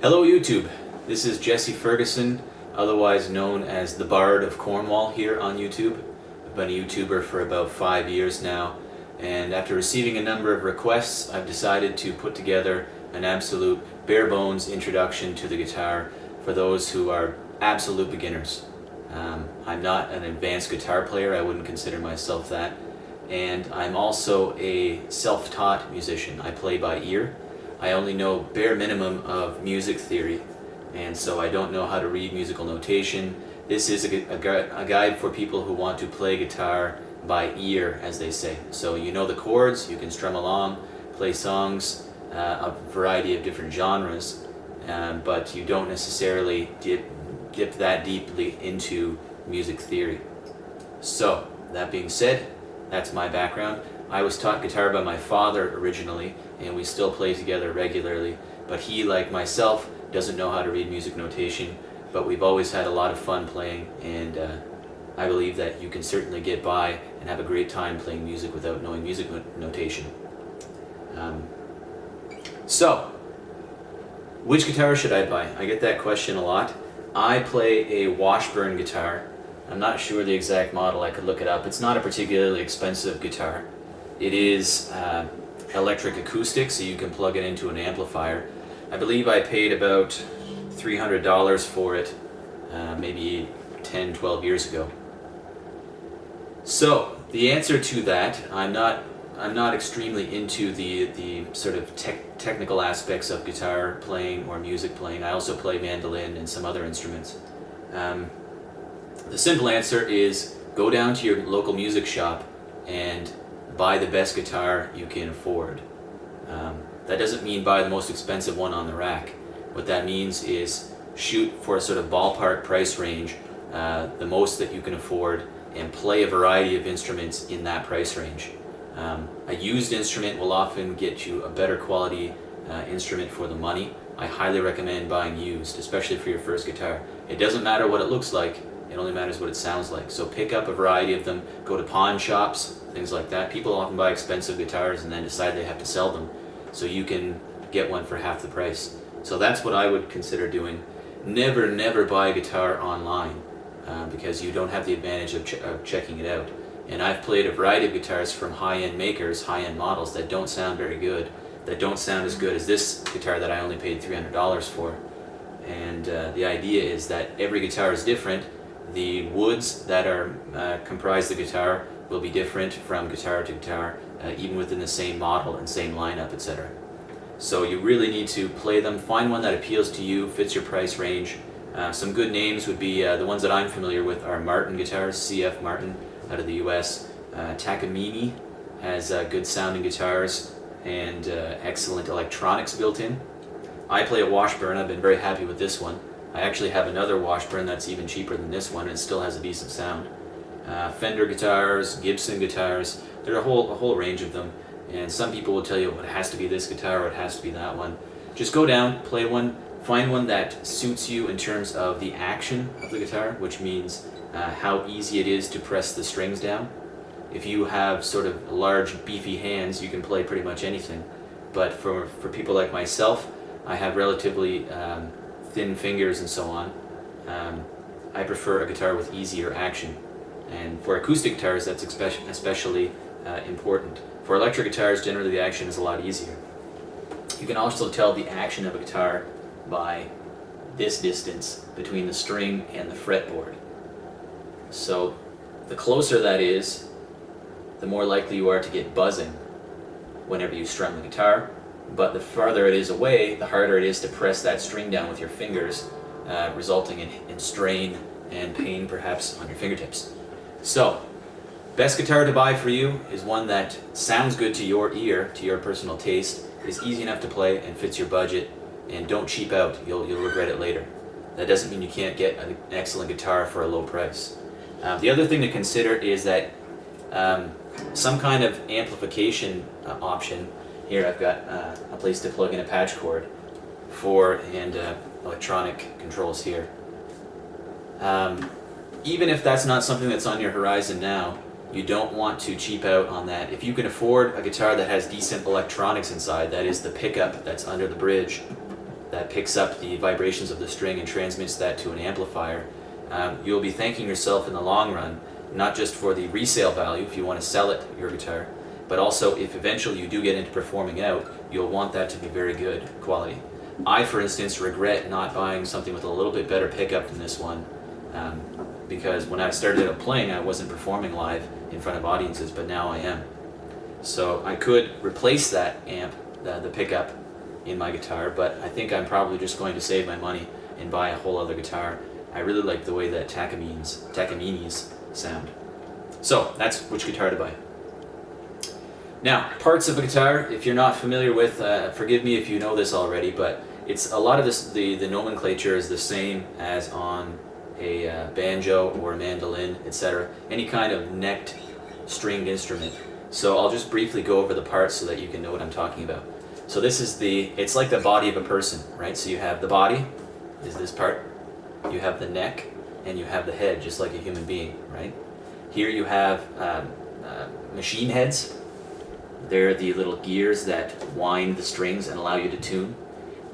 Hello YouTube, this is Jesse Ferguson, otherwise known as the Bard of Cornwall here on YouTube. I've been a YouTuber for about 5 years now, and after receiving a number of requests, I've decided to put together an absolute bare bones introduction to the guitar for those who are absolute beginners. I'm not an advanced guitar player, I wouldn't consider myself that, and I'm also a self-taught musician. I play by ear. I only know bare minimum of music theory, and so I don't know how to read musical notation. This is a guide for people who want to play guitar by ear, as they say. So you know the chords, you can strum along, play songs, a variety of different genres, but you don't necessarily dip that deeply into music theory. So, that being said, that's my background. I was taught guitar by my father originally, and we still play together regularly, but he, like myself, doesn't know how to read music notation, but we've always had a lot of fun playing, and I believe that you can certainly get by and have a great time playing music without knowing music notation. So, which guitar should I buy? I get that question a lot. I play a Washburn guitar. I'm not sure the exact model, I could look it up. It's not a particularly expensive guitar. It is electric acoustic, so you can plug it into an amplifier. I believe I paid about $300 for it maybe 10, 12 years ago. So, the answer to that, I'm not extremely into the sort of technical aspects of guitar playing or music playing. I also play mandolin and some other instruments. The simple answer is go down to your local music shop and buy the best guitar you can afford. That doesn't mean buy the most expensive one on the rack. What that means is shoot for a sort of ballpark price range, the most that you can afford, and play a variety of instruments in that price range. A used instrument will often get you a better quality instrument for the money. I highly recommend buying used, especially for your first guitar. It doesn't matter what it looks like, it only matters what it sounds like. So pick up a variety of them, go to pawn shops, things like that. People often buy expensive guitars and then decide they have to sell them, so you can get one for half the price. So that's what I would consider doing. Never buy a guitar online because you don't have the advantage of checking it out. And I've played a variety of guitars from high-end makers, high-end models that don't sound very good, that don't sound as good as this guitar that I only paid $300 for. And the idea is that every guitar is different. The woods that are comprise the guitar will be different from guitar to guitar, even within the same model and same lineup, etc. So you really need to play them, find one that appeals to you, fits your price range. Some good names would be, the ones that I'm familiar with are Martin guitars, CF Martin out of the US. Takamine has good sounding guitars and excellent electronics built in. I play a Washburn. I've been very happy with this one. I actually have another Washburn that's even cheaper than this one and it still has a decent sound. Fender guitars, Gibson guitars, there are a whole range of them, and some people will tell you, well, it has to be this guitar or it has to be that one. Just go down, play one, find one that suits you in terms of the action of the guitar, which means how easy it is to press the strings down. If you have sort of large beefy hands, you can play pretty much anything, but for people like myself, I have relatively thin fingers and so on. I prefer a guitar with easier action, and for acoustic guitars that's especially important. For electric guitars, generally the action is a lot easier. You can also tell the action of a guitar by this distance between the string and the fretboard. So the closer that is, the more likely you are to get buzzing whenever you strum the guitar, but the farther it is away, the harder it is to press that string down with your fingers, resulting in strain and pain perhaps on your fingertips. So, best guitar to buy for you is one that sounds good to your ear, to your personal taste, is easy enough to play and fits your budget, and don't cheap out, you'll regret it later. That doesn't mean you can't get an excellent guitar for a low price. The other thing to consider is that some kind of amplification option. Here I've got a place to plug in a patch cord and electronic controls here. Even if that's not something that's on your horizon now, you don't want to cheap out on that. If you can afford a guitar that has decent electronics inside, that is the pickup that's under the bridge, that picks up the vibrations of the string and transmits that to an amplifier, you'll be thanking yourself in the long run, not just for the resale value if you want to sell it, your guitar, but also if eventually you do get into performing out, you'll want that to be very good quality. I, for instance, regret not buying something with a little bit better pickup than this one, because when I started out playing, I wasn't performing live in front of audiences, but now I am. So I could replace that amp, the pickup, in my guitar, but I think I'm probably just going to save my money and buy a whole other guitar. I really like the way that Takamines sound. So that's which guitar to buy. Now, parts of a guitar, if you're not familiar with, forgive me if you know this already, but it's a lot of this, the nomenclature is the same as on a banjo or a mandolin, etc. Any kind of necked stringed instrument. So I'll just briefly go over the parts so that you can know what I'm talking about. So this is it's like the body of a person, right? So you have the body, is this part, you have the neck, and you have the head, just like a human being, right? Here you have machine heads. They're the little gears that wind the strings and allow you to tune.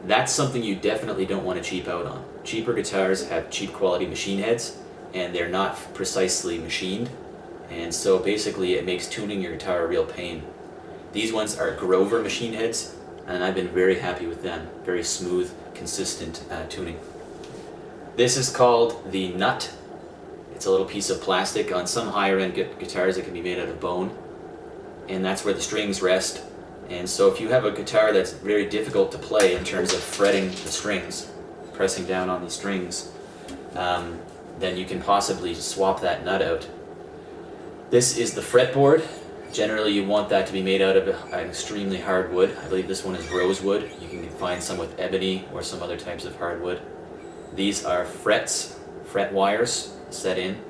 That's something you definitely don't want to cheap out on. Cheaper guitars have cheap quality machine heads, and they're not precisely machined, and so basically it makes tuning your guitar a real pain. These ones are Grover machine heads, and I've been very happy with them. Very smooth, consistent tuning. This is called the nut. It's a little piece of plastic. On some higher end guitars it can be made out of bone, and that's where the strings rest. And so if you have a guitar that's very difficult to play in terms of fretting the strings, pressing down on the strings, then you can possibly swap that nut out. This is the fretboard. Generally you want that to be made out of an extremely hard wood. I believe this one is rosewood. You can find some with ebony or some other types of hardwood. These are frets, fret wires set in.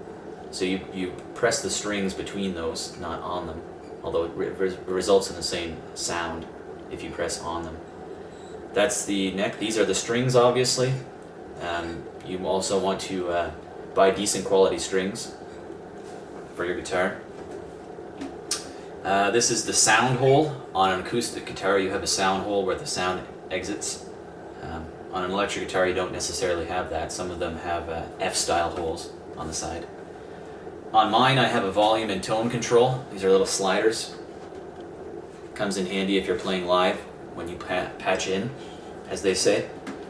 So you press the strings between those, not on them. Although it results in the same sound if you press on them. That's the neck. These are the strings, obviously. You also want to buy decent quality strings for your guitar. This is the sound hole. On an acoustic guitar you have a sound hole where the sound exits. On an electric guitar you don't necessarily have that. Some of them have F-style holes on the side. On mine I have a volume and tone control. These are little sliders. Comes in handy if you're playing live when you patch in, as they say.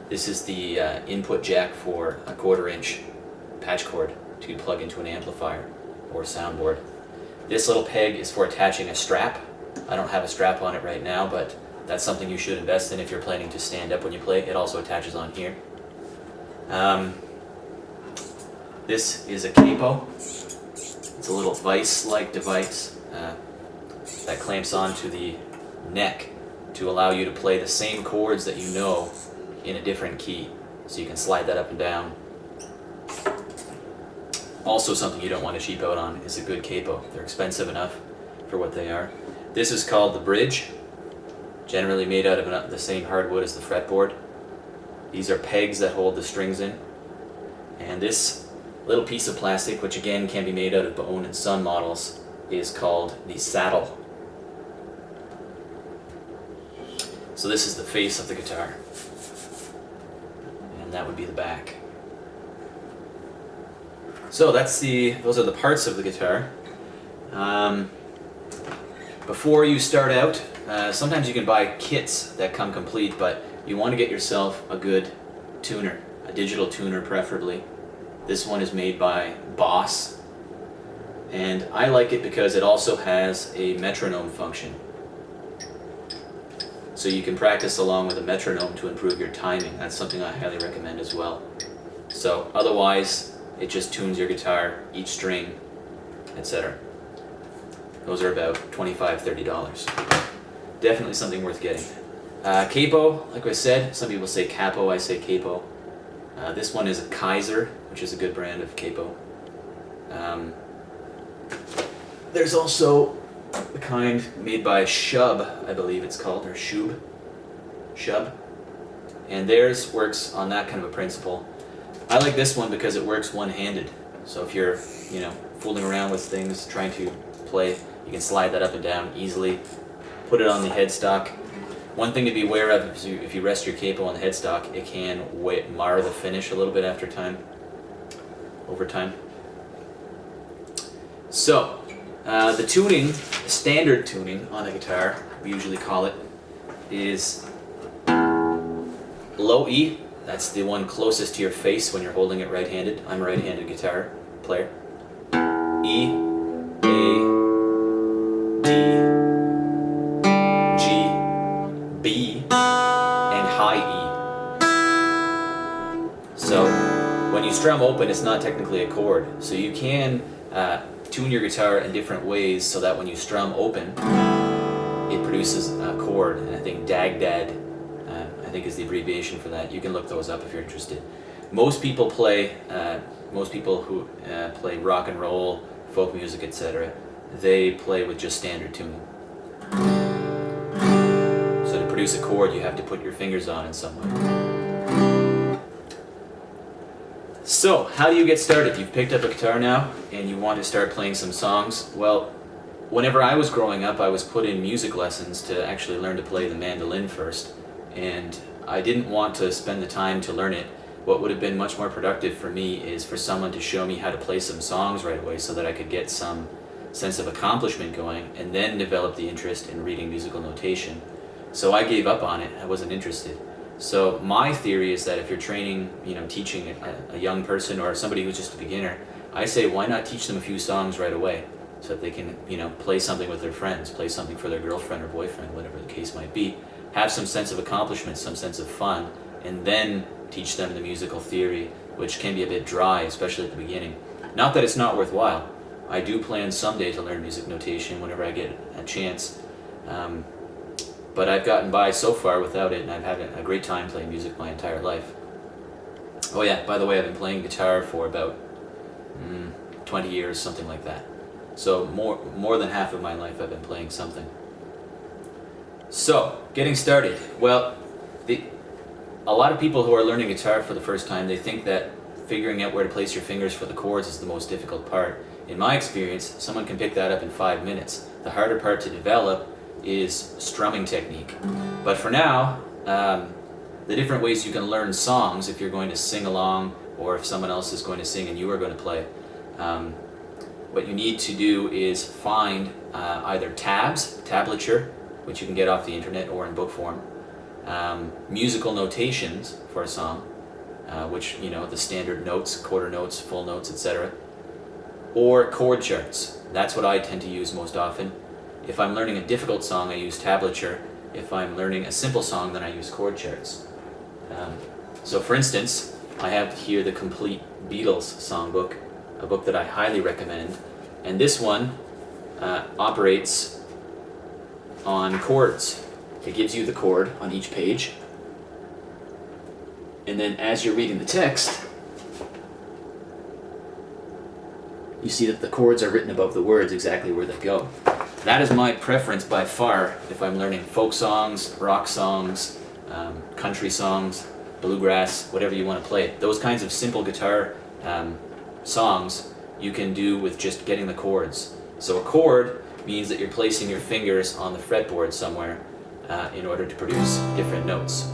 This is the input jack for a 1/4 inch patch cord to plug into an amplifier or soundboard. This little peg is for attaching a strap. I don't have a strap on it right now, but that's something you should invest in if you're planning to stand up when you play. It also attaches on here. This is a capo. It's a little vice-like device that clamps onto the neck to allow you to play the same chords that you know in a different key. So you can slide that up and down. Also something you don't want to cheap out on is a good capo. They're expensive enough for what they are. This is called the bridge, generally made out of the same hardwood as the fretboard. These are pegs that hold the strings in. And this little piece of plastic, which again can be made out of bone in some models, is called the saddle. So this is the face of the guitar, and that would be the back. So those are the parts of the guitar. Before you start out, sometimes you can buy kits that come complete, but you want to get yourself a good tuner, a digital tuner preferably. This one is made by Boss, and I like it because it also has a metronome function. So you can practice along with a metronome to improve your timing. That's something I highly recommend as well. So otherwise, it just tunes your guitar, each string, etc. Those are about $25, $30. Definitely something worth getting. Capo, like I said, some people say capo, I say capo. This one is a Kaiser, which is a good brand of capo. There's also the kind made by Shub, I believe it's called, or Shub. And theirs works on that kind of a principle. I like this one because it works one-handed. So if you're, fooling around with things, trying to play, you can slide that up and down easily. Put it on the headstock. One thing to be aware of is if you rest your capo on the headstock, it can mar the finish a little bit over time. So, the tuning, the standard tuning on a guitar, we usually call it, is low E. That's the one closest to your face when you're holding it right-handed. I'm a right-handed guitar player. E, A, D, G, B, and high E. So when you strum open, it's not technically a chord. So you can tune your guitar in different ways so that when you strum open, it produces a chord. And I think dag-dad, I think is the abbreviation for that. You can look those up if you're interested. Most people who play rock and roll, folk music, etc., they play with just standard tuning. So to produce a chord, you have to put your fingers on in some way. So, how do you get started? You've picked up a guitar now, and you want to start playing some songs. Well, whenever I was growing up, I was put in music lessons to actually learn to play the mandolin first, and I didn't want to spend the time to learn it. What would have been much more productive for me is for someone to show me how to play some songs right away so that I could get some sense of accomplishment going and then develop the interest in reading musical notation. So I gave up on it. I wasn't interested. So my theory is that if you're training, teaching a young person or somebody who's just a beginner, I say why not teach them a few songs right away so that they can, play something with their friends, play something for their girlfriend or boyfriend, whatever the case might be, have some sense of accomplishment, some sense of fun, and then teach them the musical theory, which can be a bit dry, especially at the beginning. Not that it's not worthwhile. I do plan someday to learn music notation whenever I get a chance. But I've gotten by so far without it, and I've had a great time playing music my entire life. Oh yeah, by the way, I've been playing guitar for about 20 years, something like that. So more than half of my life I've been playing something. So, getting started. Well, a lot of people who are learning guitar for the first time, they think that figuring out where to place your fingers for the chords is the most difficult part. In my experience, someone can pick that up in 5 minutes. The harder part to develop is strumming technique. But for now, the different ways you can learn songs if you're going to sing along or if someone else is going to sing and you are going to play. What you need to do is find either tablature, which you can get off the internet or in book form, musical notations for a song, which, the standard notes, quarter notes, full notes, etc., or chord charts. That's what I tend to use most often. If I'm learning a difficult song, I use tablature. If I'm learning a simple song, then I use chord charts. So for instance, I have here the complete Beatles songbook, a book that I highly recommend. And this one operates on chords. It gives you the chord on each page. And then as you're reading the text, you see that the chords are written above the words exactly where they go. That is my preference by far if I'm learning folk songs, rock songs, country songs, bluegrass, whatever you want to play. Those kinds of simple guitar songs you can do with just getting the chords. So a chord means that you're placing your fingers on the fretboard somewhere in order to produce different notes.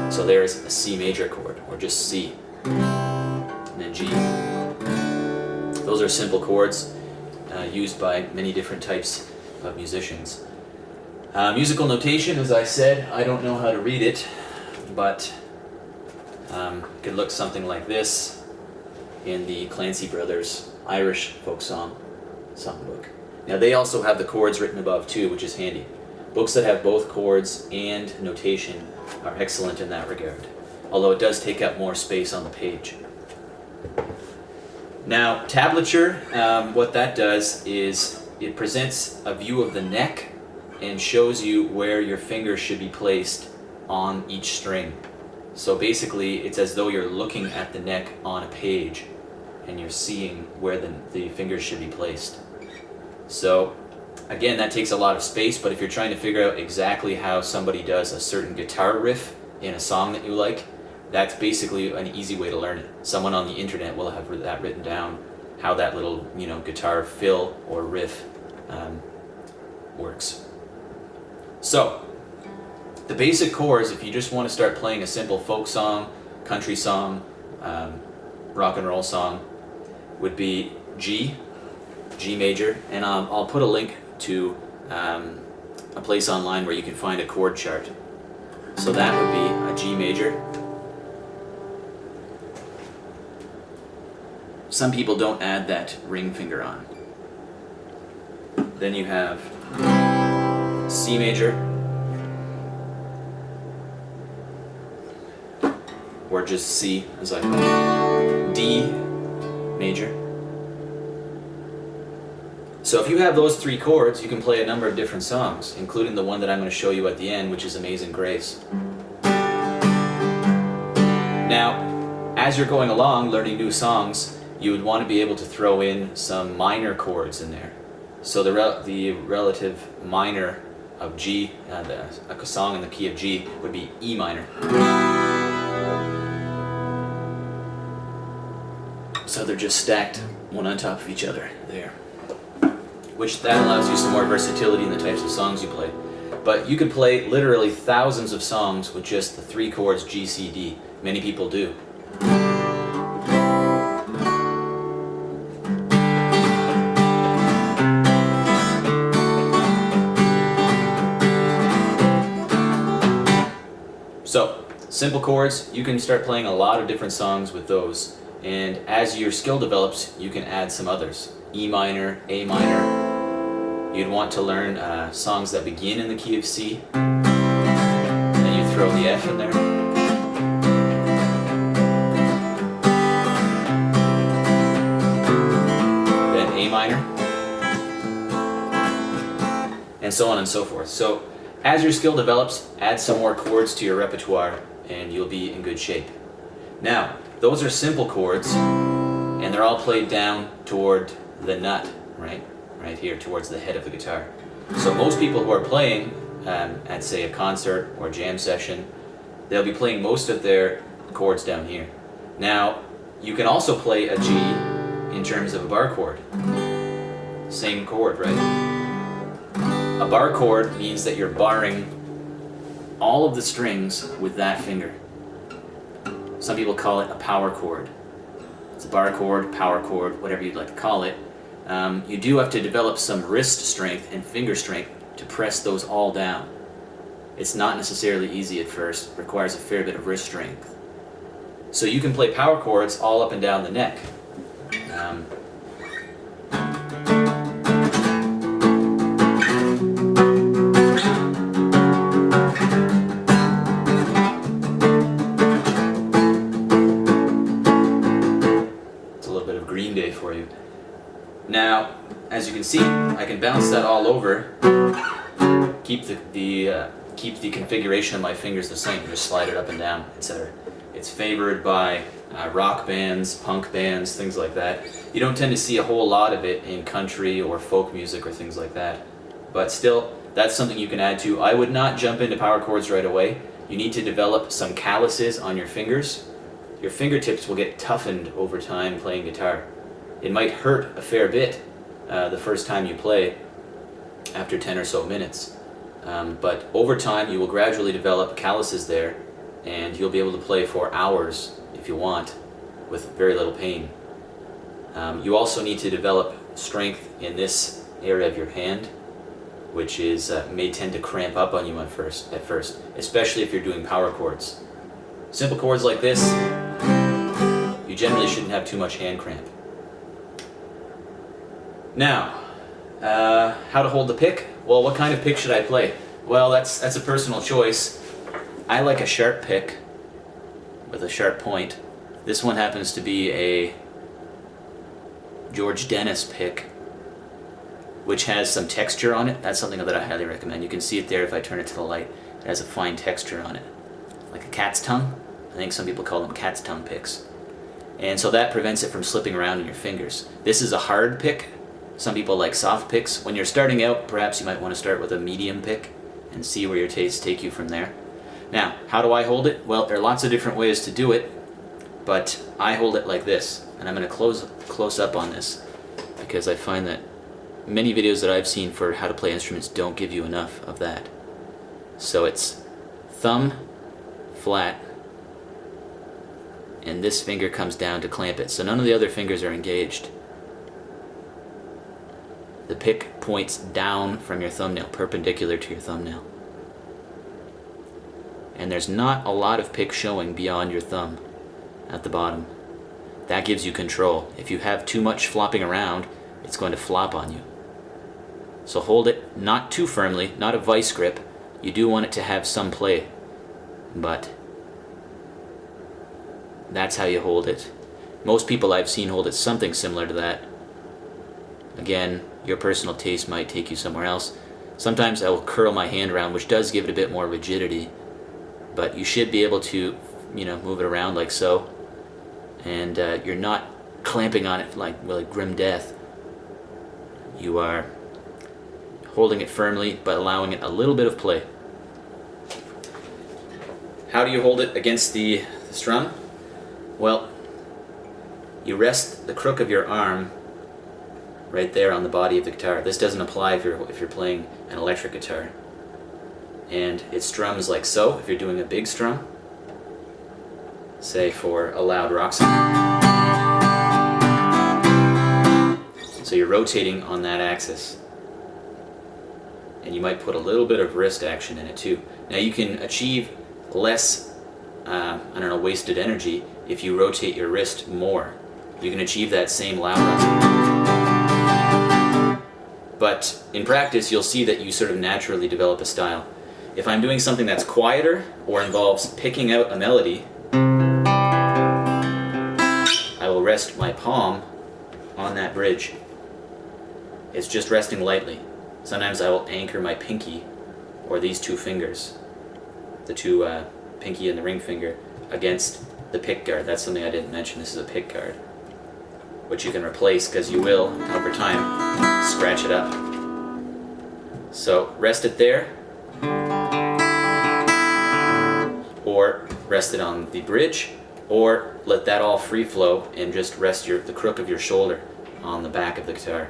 So there's a C major chord, or just C, and then G. Those are simple chords used by many different types of musicians. Musical notation, as I said, I don't know how to read it, but it could look something like this in the Clancy Brothers Irish folk songbook. Now they also have the chords written above too, which is handy. Books that have both chords and notation are excellent in that regard, although it does take up more space on the page. Now, tablature, what that does is it presents a view of the neck and shows you where your fingers should be placed on each string. So basically, it's as though you're looking at the neck on a page and you're seeing where the fingers should be placed. So, again, that takes a lot of space, but if you're trying to figure out exactly how somebody does a certain guitar riff in a song that you like, that's basically an easy way to learn it. Someone on the internet will have that written down, how that little, guitar fill or riff works. So, The basic chords, if you just want to start playing a simple folk song, country song, rock and roll song, would be G, G major, and I'll put a link to a place online where you can find a chord chart. So that would be a G major. Some people don't add that ring finger on. Then you have C major, or just C as I call it, D major. So if you have those three chords, you can play a number of different songs, including the one that I'm going to show you at the end, which is Amazing Grace. Now, as you're going along learning new songs, you would want to be able to throw in some minor chords in there. So the relative minor of G, a song in the key of G, would be E minor. So they're just stacked one on top of each other there. Which that allows you some more versatility in the types of songs you play. But you could play literally thousands of songs with just the three chords G, C, D. Many people do. So, simple chords, you can start playing a lot of different songs with those. And as your skill develops, you can add some others. E minor, A minor. You'd want to learn songs that begin in the key of C. Then you throw the F in there. Then A minor. And so on and so forth. So as your skill develops, add some more chords to your repertoire and you'll be in good shape. Now, those are simple chords and they're all played down toward the nut, right? Right here, towards the head of the guitar. So most people who are playing at, say, a concert or a jam session, they'll be playing most of their chords down here. Now, you can also play a G in terms of a bar chord. Same chord, right? A bar chord means that you're barring all of the strings with that finger. Some people call it a power chord. It's a bar chord, power chord, whatever you'd like to call it. You do have to develop some wrist strength and finger strength to press those all down. It's not necessarily easy at first, it requires a fair bit of wrist strength. So you can play power chords all up and down the neck. It's a little bit of Green Day for you. Now, as you can see, I can bounce that all over, keep the configuration of my fingers the same, just slide it up and down, etc. It's favored by rock bands, punk bands, things like that. You don't tend to see a whole lot of it in country or folk music or things like that. But still, that's something you can add to. I would not jump into power chords right away. You need to develop some calluses on your fingers. Your fingertips will get toughened over time playing guitar. It might hurt a fair bit the first time you play after 10 or so minutes. But over time you will gradually develop calluses there and you'll be able to play for hours if you want with very little pain. You also need to develop strength in this area of your hand, which is may tend to cramp up on you at first, especially if you're doing power chords. Simple chords like this, you generally shouldn't have too much hand cramp. Now, how to hold the pick? Well, what kind of pick should I play? Well, that's a personal choice. I like a sharp pick with a sharp point. This one happens to be a George Dennis pick, which has some texture on it. That's something that I highly recommend. You can see it there if I turn it to the light. It has a fine texture on it, like a cat's tongue. I think some people call them cat's tongue picks. And so that prevents it from slipping around in your fingers. This is a hard pick. Some people like soft picks. When you're starting out, perhaps you might want to start with a medium pick and see where your tastes take you from there. Now, how do I hold it? Well, there are lots of different ways to do it, but I hold it like this. And I'm going to close up on this because I find that many videos that I've seen for how to play instruments don't give you enough of that. So it's thumb flat, and this finger comes down to clamp it. So none of the other fingers are engaged. The pick points down from your thumbnail, perpendicular to your thumbnail. And there's not a lot of pick showing beyond your thumb at the bottom. That gives you control. If you have too much flopping around, it's going to flop on you. So hold it not too firmly, not a vice grip. You do want it to have some play, but that's how you hold it. Most people I've seen hold it something similar to that. Again, your personal taste might take you somewhere else. Sometimes I will curl my hand around, which does give it a bit more rigidity, but you should be able to, move it around like so, and you're not clamping on it like grim death. You are holding it firmly, but allowing it a little bit of play. How do you hold it against the strum? Well, you rest the crook of your arm right there on the body of the guitar. This doesn't apply if you're playing an electric guitar. And it strums like so if you're doing a big strum, say for a loud rock song. So you're rotating on that axis. And you might put a little bit of wrist action in it too. Now you can achieve less, wasted energy if you rotate your wrist more. You can achieve that same loud. But in practice, you'll see that you sort of naturally develop a style. If I'm doing something that's quieter or involves picking out a melody, I will rest my palm on that bridge. It's just resting lightly. Sometimes I will anchor my pinky or these two fingers, the two pinky and the ring finger, against the pick guard. That's something I didn't mention. This is a pick guard, which you can replace because you will, over time, scratch it up. So rest it there, or rest it on the bridge, or let that all free flow and just rest the crook of your shoulder on the back of the guitar.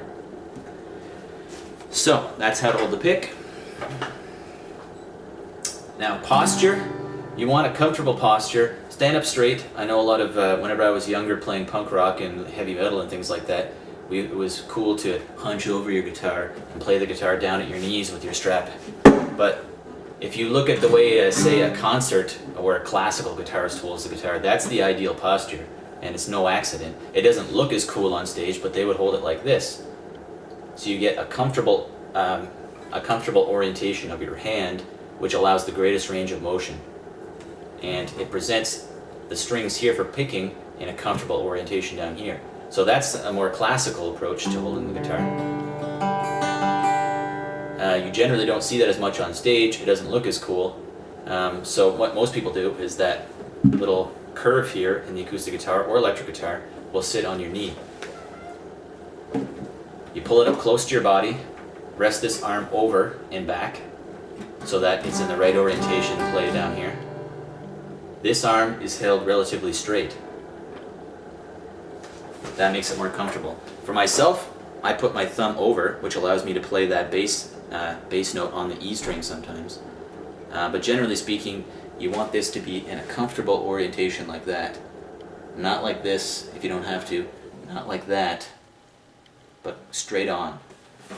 So that's how to hold the pick. Now posture, you want a comfortable posture. Stand up straight. I know a lot of, whenever I was younger playing punk rock and heavy metal and things like that, it was cool to hunch over your guitar and play the guitar down at your knees with your strap. But if you look at the way, say, a concert or a classical guitarist holds the guitar, that's the ideal posture, and it's no accident. It doesn't look as cool on stage, but they would hold it like this. So you get a comfortable orientation of your hand, which allows the greatest range of motion. And it presents the strings here for picking in a comfortable orientation down here. So that's a more classical approach to holding the guitar. You generally don't see that as much on stage. It doesn't look as cool. So what most people do is that little curve here in the acoustic guitar or electric guitar will sit on your knee. You pull it up close to your body, rest this arm over and back so that it's in the right orientation to play down here. This arm is held relatively straight. That makes it more comfortable. For myself, I put my thumb over, which allows me to play that bass note on the E string sometimes. But generally speaking, you want this to be in a comfortable orientation like that. Not like this, if you don't have to. Not like that, but straight on.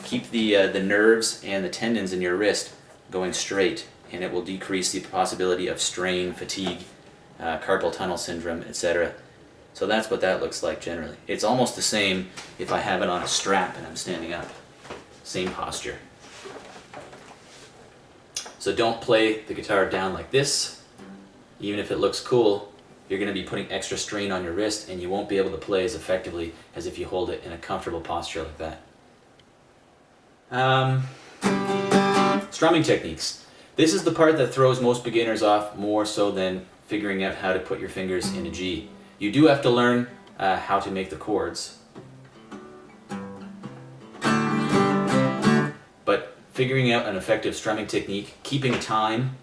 Keep the nerves and the tendons in your wrist going straight, and it will decrease the possibility of strain, fatigue, carpal tunnel syndrome, etc. So that's what that looks like generally. It's almost the same if I have it on a strap and I'm standing up. Same posture. So don't play the guitar down like this. Even if it looks cool, you're going to be putting extra strain on your wrist, and you won't be able to play as effectively as if you hold it in a comfortable posture like that. Strumming techniques. This is the part that throws most beginners off more so than figuring out how to put your fingers in a G. You do have to learn how to make the chords. But figuring out an effective strumming technique, keeping time,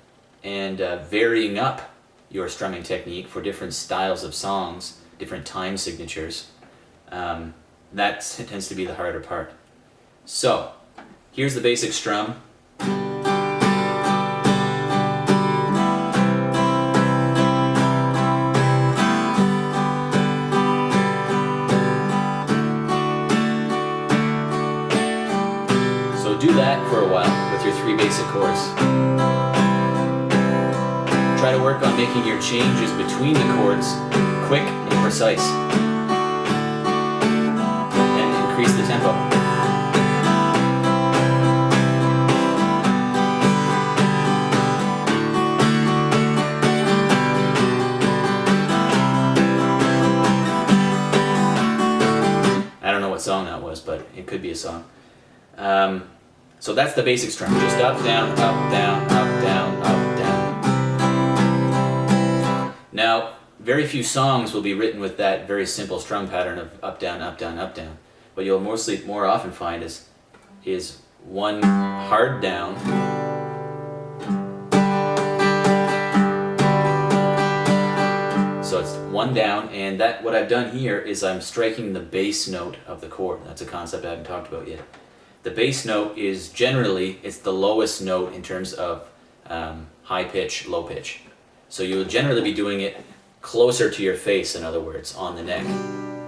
and varying up your strumming technique for different styles of songs, different time signatures, that tends to be the harder part. So, here's the basic strum. 3 basic chords. Try to work on making your changes between the chords quick and precise, and increase the tempo. I don't know what song that was, but it could be a song. So that's the basic strum, just up, down, up, down, up, down, up, down. Now, very few songs will be written with that very simple strum pattern of up, down, up, down, up, down. What you'll more often find is one hard down, so it's one down, and that what I've done here is I'm striking the bass note of the chord. That's a concept I haven't talked about yet. The bass note is generally, it's the lowest note in terms of high pitch, low pitch. So you'll generally be doing it closer to your face, in other words, on the neck.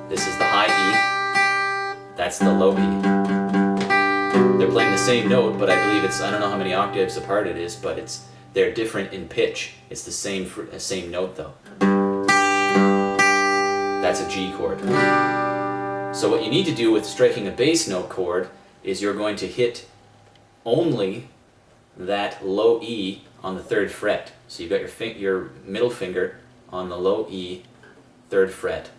This is the high E, that's the low E. They're playing the same note, but I believe it's, I don't know how many octaves apart it is, but they're different in pitch. It's the same note though. That's a G chord. So what you need to do with striking a bass note chord is you're going to hit only that low E on the 3rd fret. So you've got your middle finger on the low E 3rd fret.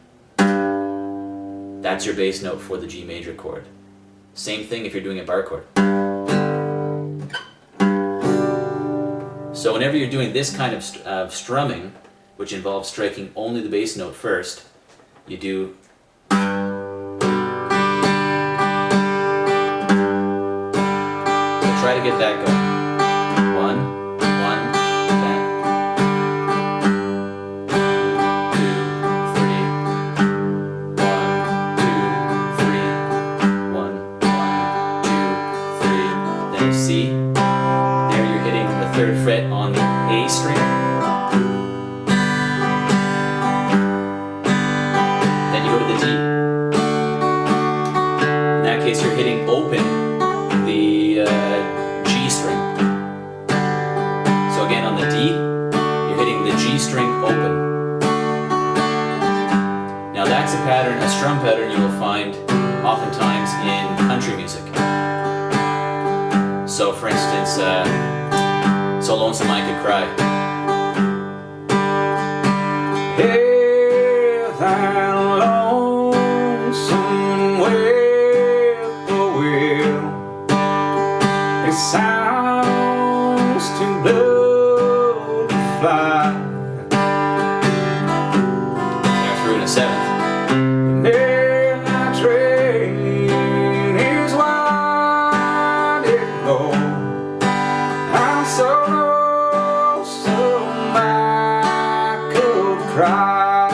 That's your bass note for the G major chord. Same thing if you're doing a bar chord. So whenever you're doing this kind of strumming, which involves striking only the bass note first, you do try to get that going. 1, 1, that. 2, 3. 1, 2, 3. 1, 1, 2, 3. Then C. There you're hitting the 3rd fret on the A string. Then you go to the D. In that case, you're hitting open the G string. So again, on the D, you're hitting the G string open. Now that's a pattern, a strum pattern you will find oftentimes in country music. So for instance, So Lonesome I Could Cry. If that lonesome whippoorwill, it sounds too blue to fly. They're through in a 7th. The midnight train is winding low. I'm so lonesome I could cry.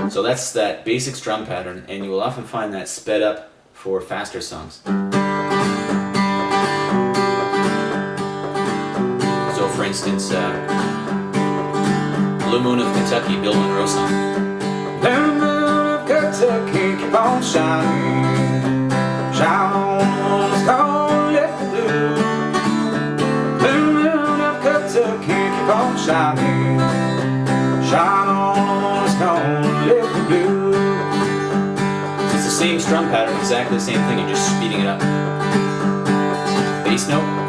So that's that basic strum pattern, and you will often find that sped up for faster songs. So for instance, Blue Moon of Kentucky, Bill Monroe song. Blue moon of Kentucky, keep on shining. Shine on, it's gonna lift the blue. Blue moon of Kentucky, keep on shining. Shine on, it's gonna lift the blue. It's the same strum pattern, exactly the same thing, you're just speeding it up. Bass note.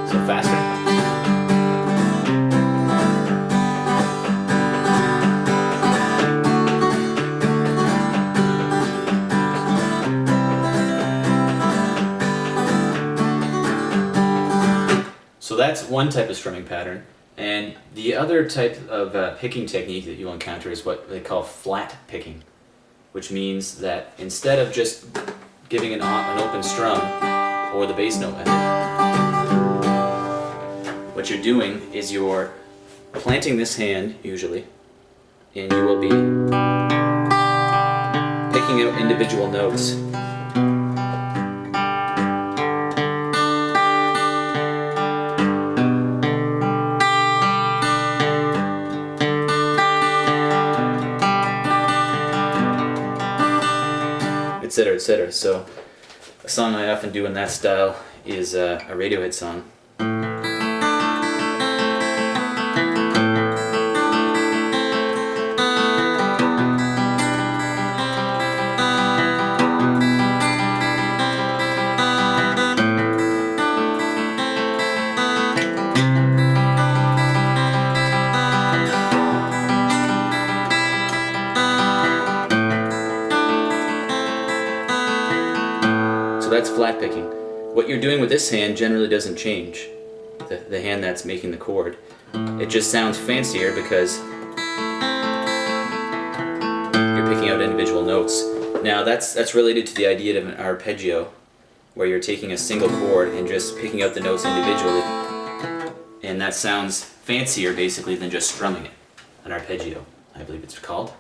So faster. So that's one type of strumming pattern, and the other type of picking technique that you'll encounter is what they call flat picking, which means that instead of just giving an open strum or the bass note method, what you're doing is you're planting this hand usually, and you will be picking out individual notes. etc., etc. So a song I often do in that style is a Radiohead song. So that's flat picking. What you're doing with this hand generally doesn't change, the hand that's making the chord. It just sounds fancier because you're picking out individual notes. Now that's related to the idea of an arpeggio, where you're taking a single chord and just picking out the notes individually. And that sounds fancier basically than just strumming it. An arpeggio, I believe it's called.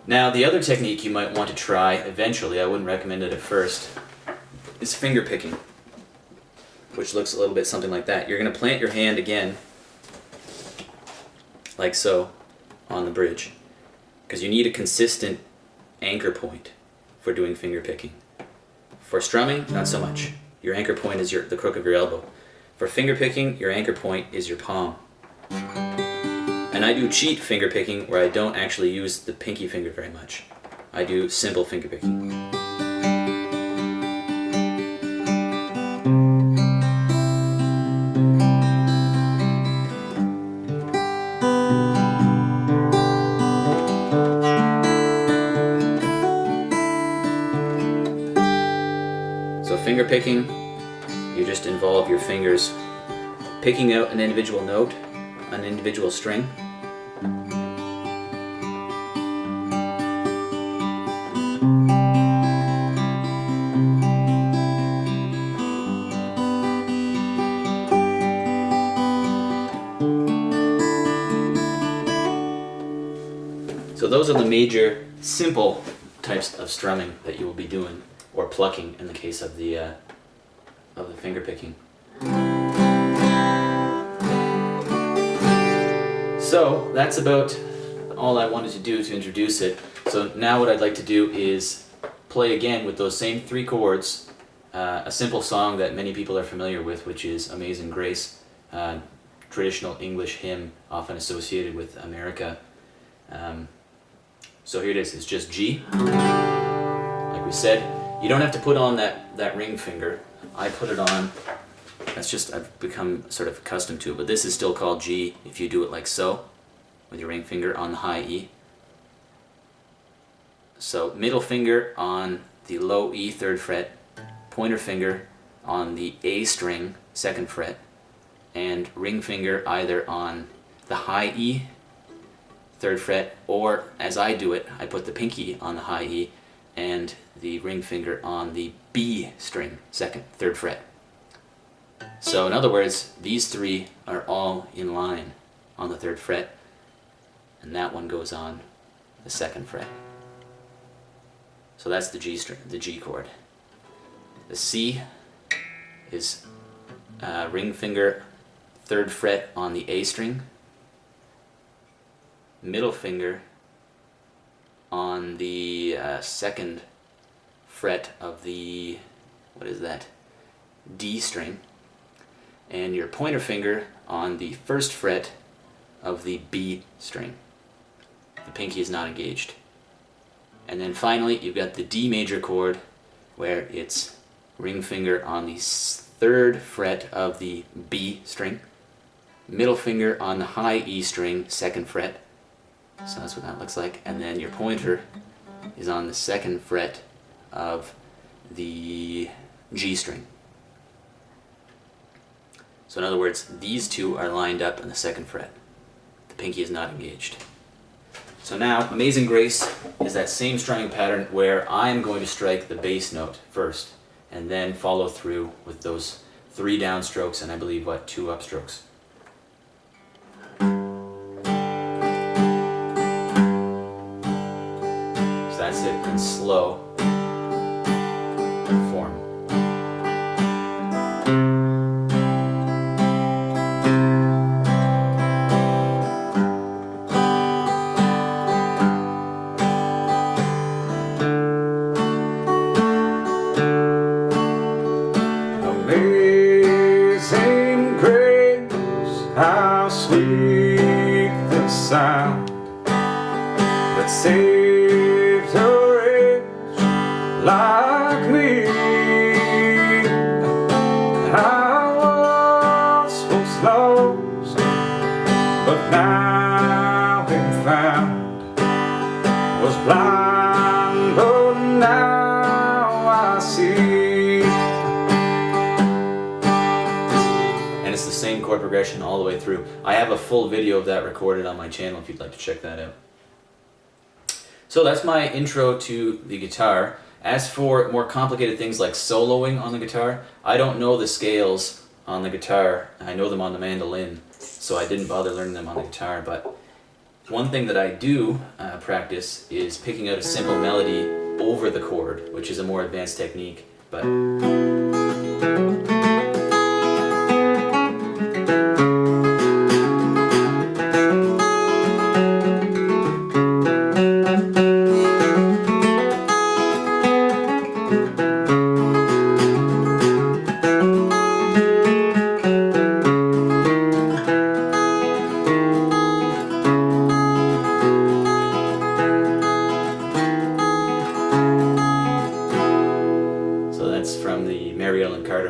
Now, the other technique you might want to try eventually, I wouldn't recommend it at first, is finger picking, which looks a little bit something like that. You're going to plant your hand again, like so, on the bridge, because you need a consistent anchor point for doing finger picking. For strumming, not so much. Your anchor point is the crook of your elbow. For finger picking, your anchor point is your palm. And I do cheat finger picking where I don't actually use the pinky finger very much. I do simple finger picking. So finger picking, you just involve your fingers picking out an individual note, an individual string. So those are the major simple types of strumming that you will be doing, or plucking in the case of the finger picking. So that's about all I wanted to do to introduce it. So now what I'd like to do is play again with those same 3 chords, a simple song that many people are familiar with, which is Amazing Grace, traditional English hymn often associated with America. So here it is, it's just G. Like we said, you don't have to put on that ring finger. I put it on. That's just, I've become sort of accustomed to it, but this is still called G if you do it like so, with your ring finger on the high E. So middle finger on the low E, 3rd fret, pointer finger on the A string, 2nd fret, and ring finger either on the high E, 3rd fret, or as I do it, I put the pinky on the high E and the ring finger on the B string, 2nd, 3rd fret. So in other words, these 3 are all in line on the 3rd fret, and that one goes on the 2nd fret. So that's the G string, the G chord. The C is ring finger, 3rd fret on the A string, middle finger on the 2nd fret of the, what is that, D string, and your pointer finger on the 1st fret of the B string. The pinky is not engaged. And then finally you've got the D major chord, where it's ring finger on the 3rd fret of the B string, middle finger on the high E string, 2nd fret. So that's what that looks like. And then your pointer is on the 2nd fret of the G string. So in other words, these 2 are lined up on the 2nd fret. The pinky is not engaged. So now, Amazing Grace is that same strumming pattern where I'm going to strike the bass note first, and then follow through with those 3 downstrokes and I believe, 2 upstrokes. So that's it in slow form. sound that saved a wretch like me. I once was lost, but now am found. Was blind, but now I see. And it's the same chord progression all the way through. I have a full video of that recorded on my channel if you'd like to check that out. So that's my intro to the guitar. As for more complicated things like soloing on the guitar, I don't know the scales on the guitar. I know them on the mandolin, so I didn't bother learning them on the guitar. But one thing that I do practice is picking out a simple melody over the chord, which is a more advanced technique. But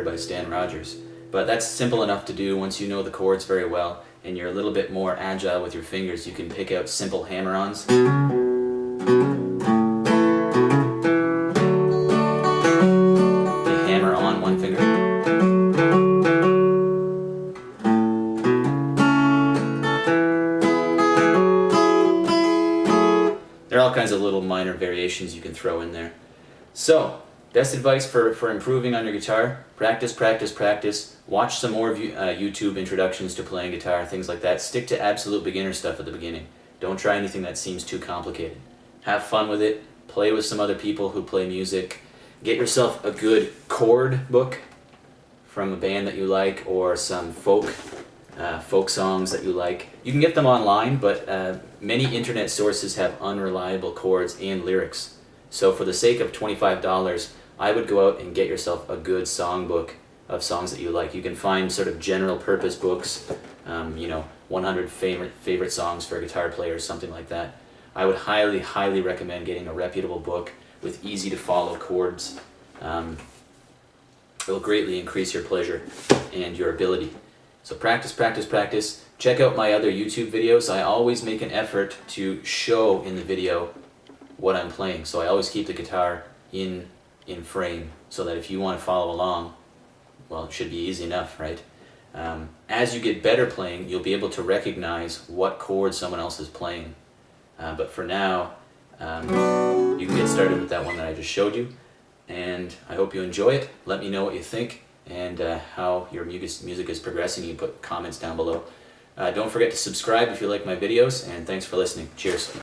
by Stan Rogers. But that's simple enough to do once you know the chords very well and you're a little bit more agile with your fingers. You can pick out simple hammer-ons. You hammer on one finger. There are all kinds of little minor variations you can throw in there. So, best advice for improving on your guitar: practice, practice, practice. Watch some more YouTube introductions to playing guitar, things like that. Stick to absolute beginner stuff at the beginning. Don't try anything that seems too complicated. Have fun with it. Play with some other people who play music. Get yourself a good chord book from a band that you like, or some folk songs that you like. You can get them online, but many internet sources have unreliable chords and lyrics. So for the sake of $25, I would go out and get yourself a good songbook of songs that you like. You can find sort of general purpose books, 100 favorite songs for a guitar player, something like that. I would highly, highly recommend getting a reputable book with easy to follow chords. It will greatly increase your pleasure and your ability. So practice, practice, practice. Check out my other YouTube videos. I always make an effort to show in the video what I'm playing. So I always keep the guitar in frame so that if you want to follow along, well, it should be easy enough, right? As you get better playing, you'll be able to recognize what chord someone else is playing. But for now, you can get started with that one that I just showed you. And I hope you enjoy it. Let me know what you think and how your music is progressing. You put comments down below. Don't forget to subscribe if you like my videos, and thanks for listening. Cheers.